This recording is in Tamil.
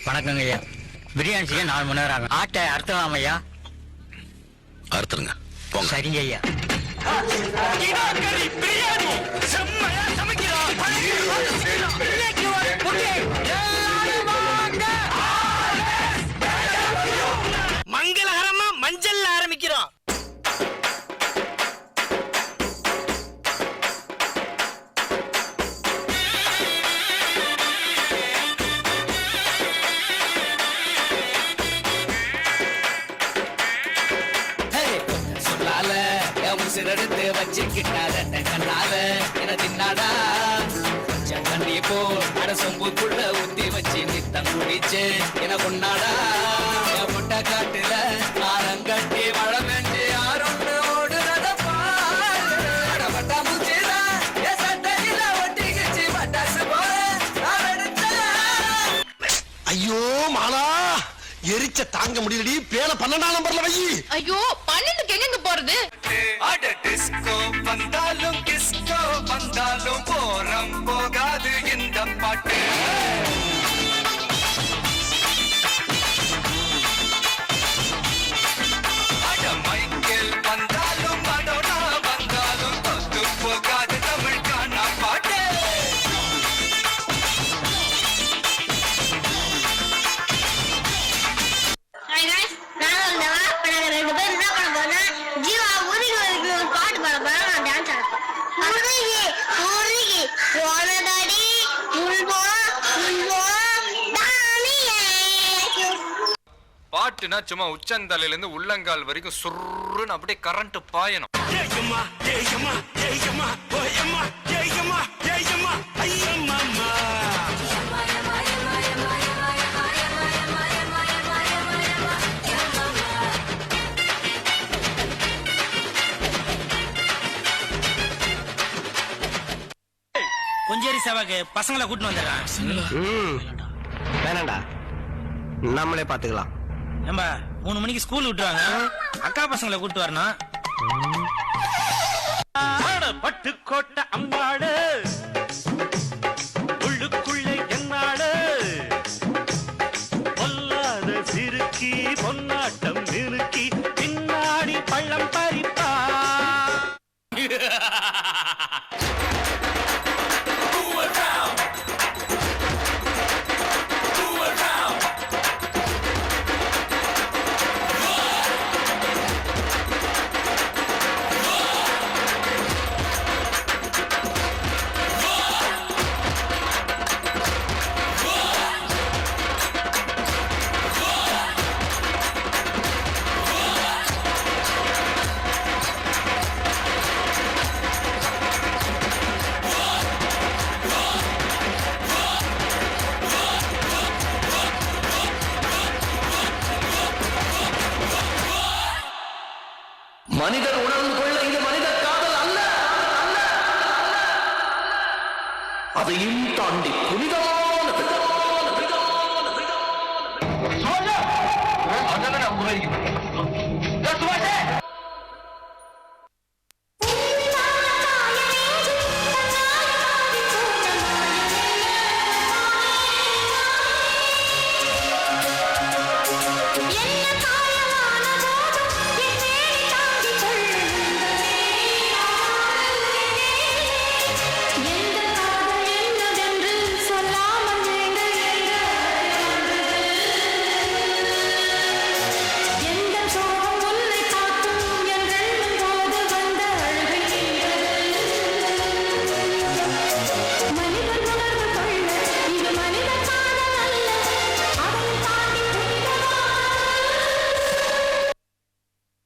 வணக்கங்க ஐயா. பிரியாணி செய்ய 4 மணி நேரம் ஆகும். ஆட்டை அறுத்தலாம் ஐயா. அறுத்துருங்க போங்க. சரிங்க ஐயா. மங்களகரமா மஞ்சள்ல ஆரம்பிக்கிறோம். சிறடுத்து வச்சுக்கிட்டாத கண்ணால என தின்னாடா தண்ணி போ அட சொம்புக்குள்ள ஊத்தி வச்சு நித்தம் குடிச்சு என கொண்டாடா முட்டை காட்டுல ஆரங்கட்டி மழை பெஞ்சு யாரொன்னு ஓடுறத பாட்டா முச்சிடா சட்டையில ஒட்டிக்கிச்சு பட்டாசு போல ஐயோ மாலா எரிச்ச தாங்க முடியலடி. பேன 12ஆம் நம்பர்ல வை. ஐயோ 12க்கு எங்க போறது? அட டிஸ்கோ வந்தாலும் கிஸ்கோ வந்தாலும் போறம் போகாது இந்த பாட்டு. அட மைக்கேல் வந்தாலும் மடோனா வந்தாலும் தொத்து போகாது தமிழ்கான பாட்டு. பாட்டுனா சும்மா உச்சந்தலையில இருந்து உள்ளங்கால் வரைக்கும் சுருன்னு அப்படியே கரண்ட் பாயணும். கொஞ்சேரி சவாக்கு பசங்களை கூட்டிட்டு வந்துடுறான். வேணாண்டா, நம்மளே பாத்துக்கலாம். நம்ம 3 மணிக்கு ஸ்கூல் விட்டுருவாங்க. அக்கா பசங்களை கூட்டு வரணும். பட்டுக்கோட்டை அம்பாடு உள்ளுக்குள்ள என்னாடு பொல்லாத சிறுக்கி பொன்னாட்டம் நிறுக்கி பின்னாடி பள்ளம் பறிப்பா. மனிதர் உணர்ந்து கொள்ள இது மனித காதல் அல்ல, அதையும் தாண்டி புனிதமானது.